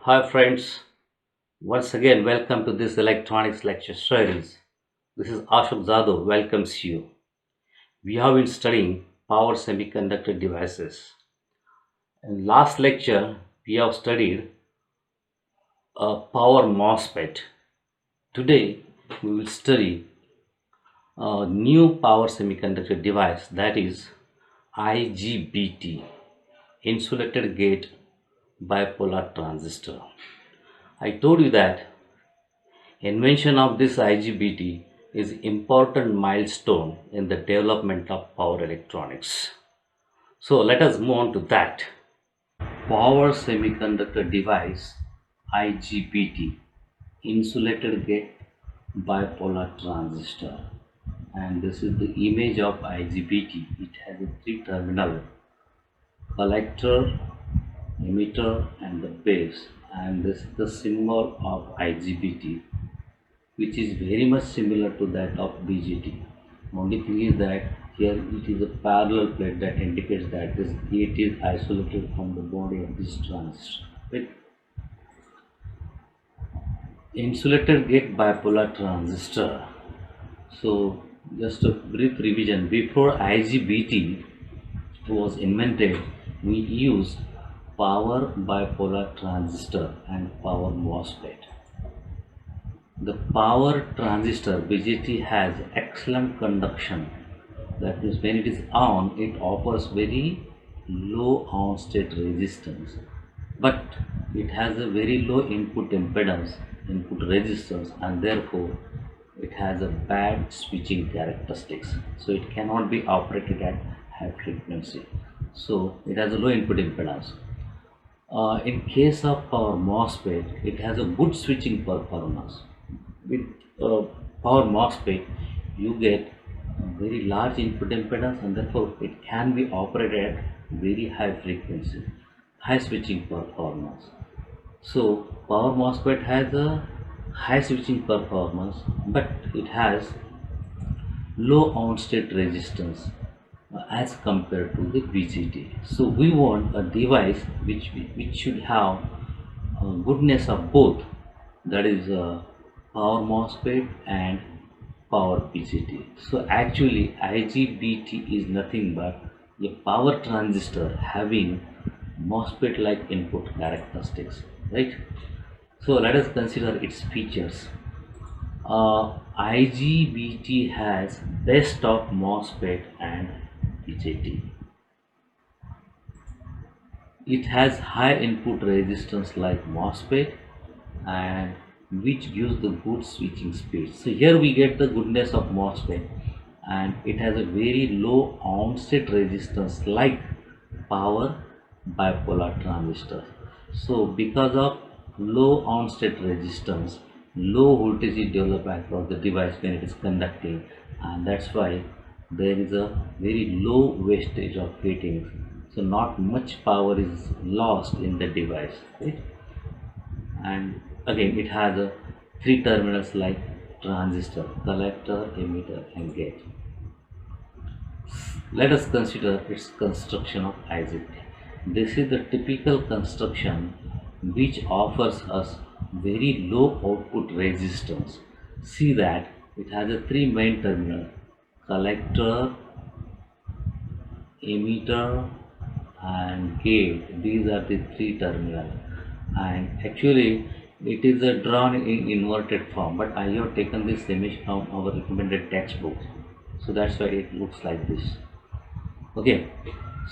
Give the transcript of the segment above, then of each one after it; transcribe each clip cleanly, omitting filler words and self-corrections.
Hi friends, once again welcome to this electronics lecture series. This is Ashok Zado welcomes you. We have been studying power semiconductor devices. In last lecture, we have studied a power MOSFET. Today, we will study a new power semiconductor device, that is IGBT, insulated gate bipolar transistor. I told you that invention of this IGBT is important milestone in the development of power electronics. So let us move on to that. Power semiconductor device IGBT, insulated gate bipolar transistor, and this is the image of IGBT. It has a three terminal collector, emitter and the base, and this is the symbol of IGBT, which is very much similar to that of BGT. Only thing is that here it is a parallel plate that indicates that this gate is isolated from the body of this transistor. With insulated gate bipolar transistor. So just a brief revision. Before IGBT was invented, we used power bipolar transistor and power MOSFET. The power transistor BJT has excellent conduction. That means when it is on, it offers very low on state resistance, but it has a very low input impedance, input resistance, and therefore it has a bad switching characteristics. So it cannot be operated at high frequency. So it has a low input impedance. In case of power MOSFET, it has a good switching performance. With power MOSFET, you get a very large input impedance, and therefore it can be operated at very high frequency, high switching performance. So power MOSFET has a high switching performance, but it has low on-state resistance as compared to the BGT. So we want a device which should have goodness of both, that is power MOSFET and power BGT. So actually IGBT is nothing but a power transistor having MOSFET like input characteristics, right? So let us consider its features. IGBT has best of MOSFET and BJT. It has high input resistance like MOSFET, and which gives the good switching speed. So here we get the goodness of MOSFET, and it has a very low onset resistance like power bipolar transistor. So because of low onset resistance, low voltage is developed across the device when it is conducting, and that's why there is a very low wastage of heating. So not much power is lost in the device, right? And again it has a three terminals like transistor, collector, emitter and gate. Let us consider its construction of IGBT. This is the typical construction which offers us very low output resistance. See that it has a three main terminal, collector, emitter and gate. These are the three terminal, and actually it is a drawn in inverted form, but I have taken this image from our recommended textbook, so that's why it looks like this. Okay,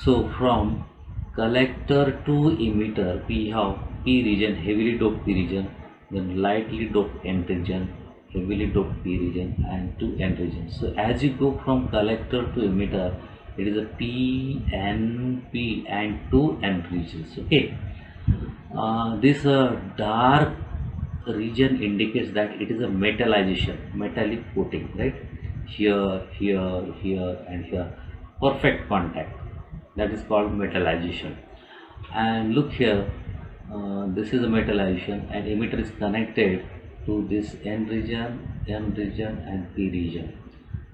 so from collector to emitter we have P region, heavily doped P region, then lightly doped N region, heavily doped P region and two N regions. So as you go from collector to emitter, it is a P, N, P and two N regions. Okay, this dark region indicates that it is a metallization, metallic coating, right? Here and here, perfect contact, that is called metallization. And look here, this is a metallization, and emitter is connected to this N region and P region,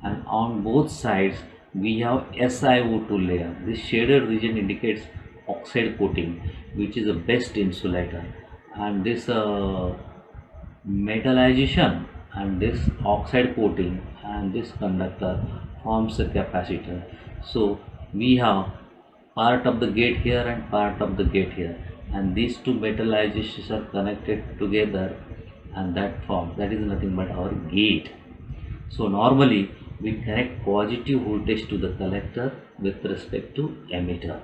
and on both sides we have SiO2 layer. This shaded region indicates oxide coating, which is the best insulator, and this metallization and this oxide coating and this conductor forms a capacitor. So we have part of the gate here and part of the gate here, and these two metallizations are connected together, and that is nothing but our gate. So normally we connect positive voltage to the collector with respect to emitter.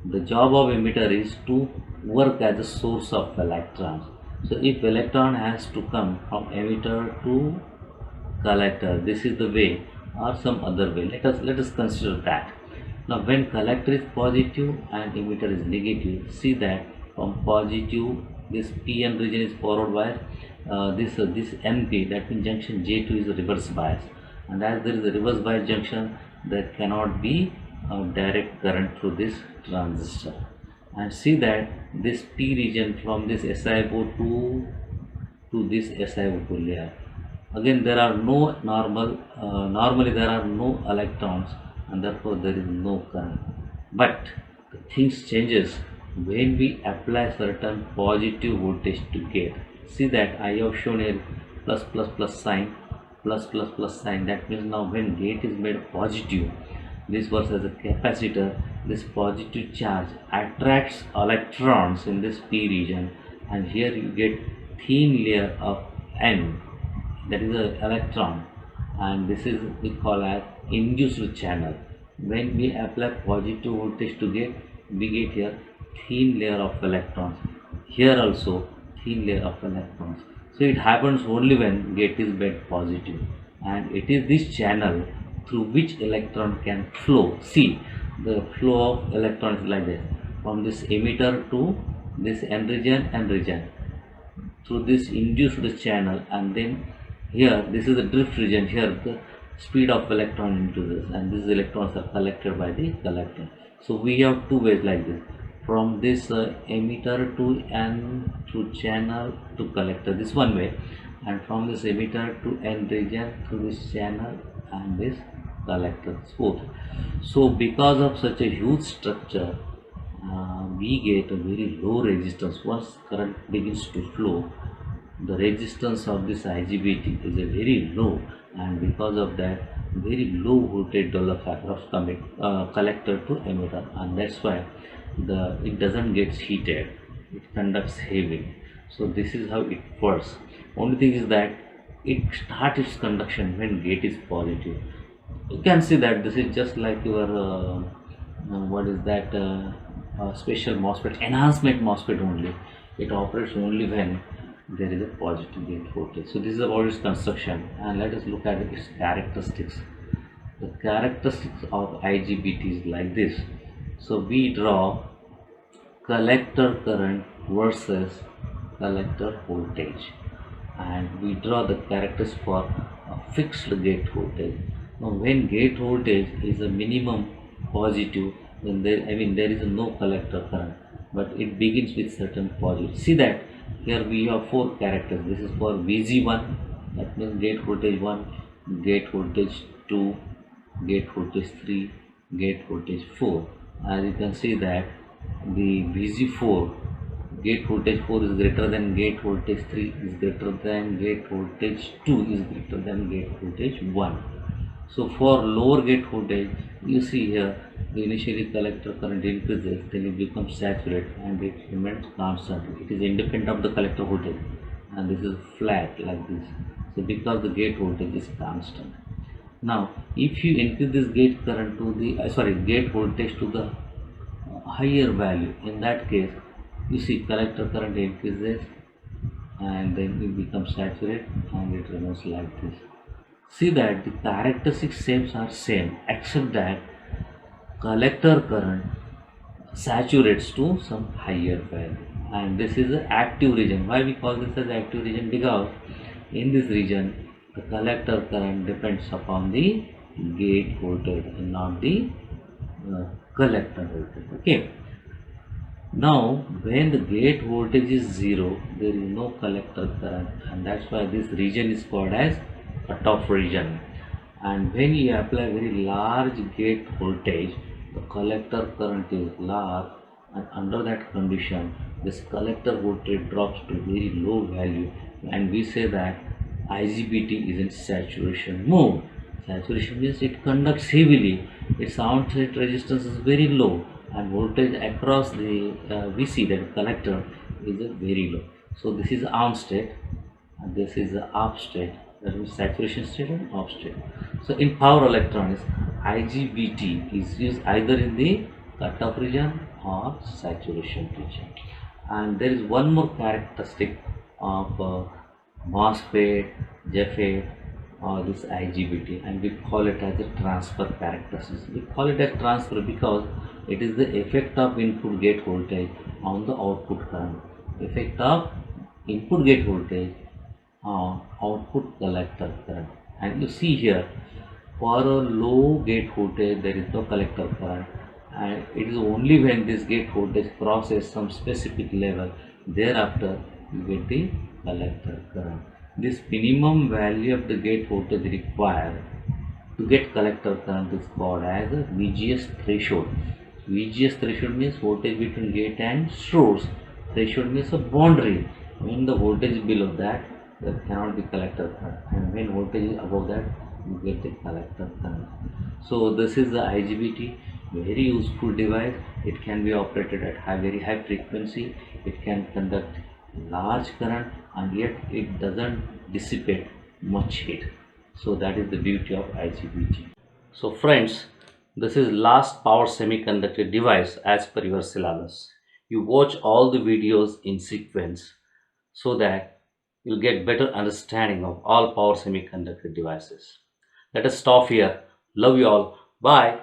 The job of emitter is to work as a source of electrons. So if electron has to come from emitter to collector, this is the way or some other way. Let us consider that. Now when collector is positive and emitter is negative, see that from positive this PN region is forward bias, this NP, that means junction J2 is a reverse bias, and as there is a reverse bias junction, there cannot be direct current through this transistor. And see that this P region from this SiO2 to this SiO2 layer, again there are no normally there are no electrons, and therefore there is no current. But the things changes when we apply certain positive voltage to gate. See that I have shown a plus plus plus sign, plus plus plus sign. That means now when gate is made positive, this works as a capacitor. This positive charge attracts electrons in this P region, and here you get thin layer of N, that is an electron, and this is we call as induced channel. When we apply positive voltage to gate, we get here thin layer of electrons, here also thin layer of electrons. So it happens only when gate is made positive, and it is this channel through which electron can flow. See, the flow of electrons is like this, from this emitter to this N region through this induced channel, and then here this is the drift region. Here the speed of electron into this, and these electrons are collected by the collector. So we have two ways like this, from this emitter to N through channel to collector, this one way, and from this emitter to N region through this channel and this collector, both. So because of such a huge structure, we get a very low resistance. Once current begins to flow, the resistance of this IGBT is a very low, and because of that very low voltage dollar factor of collector to emitter, and that's why it doesn't get heated, it conducts heavy. So this is how it works. Only thing is that it starts its conduction when gate is positive. You can see that this is just like your what is that special MOSFET, enhancement MOSFET only. It operates only when there is a positive gate voltage. So this is about its construction, and let us look at its characteristics. The characteristics of IGBT is like this. So we draw collector current versus collector voltage, and we draw the characteristics for a fixed gate voltage. Now when gate voltage is a minimum positive, then there is no collector current, but it begins with certain positive. See that here we have four characters. This is for VG1, that means gate voltage 1, gate voltage 2, gate voltage 3, gate voltage 4. As you can see that the VG4, gate voltage 4 is greater than gate voltage 3 is greater than gate voltage 2 is greater than gate voltage 1. So for lower gate voltage, you see here the initially collector current increases, then it becomes saturated and it remains constant. It is independent of the collector voltage, and this is flat like this. So because the gate voltage is constant. Now if you increase this gate current to the gate voltage to the higher value, in that case you see collector current increases and then it becomes saturated and it remains like this. See that the characteristic shapes are same, except that collector current saturates to some higher value, and this is the active region. Why we call this as active region? Because in this region the collector current depends upon the gate voltage and not the collector voltage. Okay. Now when the gate voltage is 0, there is no collector current, and that's why this region is called as cutoff region. And when you apply very large gate voltage, the collector current is large, and under that condition this collector voltage drops to very low value, and we say that IGBT is in saturation mode. Saturation means it conducts heavily, its outlet resistance is very low, and voltage across the VC, that collector, is very low. So this is on state and this is the off state, that means saturation state and off state. So in power electronics, IGBT is used either in the cutoff region or saturation region. And there is one more characteristic of MOSFET, JFET, or this IGBT, and we call it as a transfer characteristics. We call it as transfer because it is the effect of input gate voltage on the output current. Effect of input gate voltage on output collector current. And you see here, for a low gate voltage there is no collector current, and it is only when this gate voltage crosses some specific level, thereafter you get the collector current. This minimum value of the gate voltage required to get collector current is called as a VGS threshold. VGS threshold means voltage between gate and source. Threshold means a boundary. When the voltage is below that, there cannot be collector current, and when voltage is above that, you get the collector current. So this is the IGBT, very useful device. It can be operated at very high frequency. It can conduct large current, and yet it doesn't dissipate much heat. So that is the beauty of IGBT. So friends, this is last power semiconductor device as per your syllabus. You watch all the videos in sequence so that you'll get better understanding of all power semiconductor devices. Let us stop here. Love you all. Bye.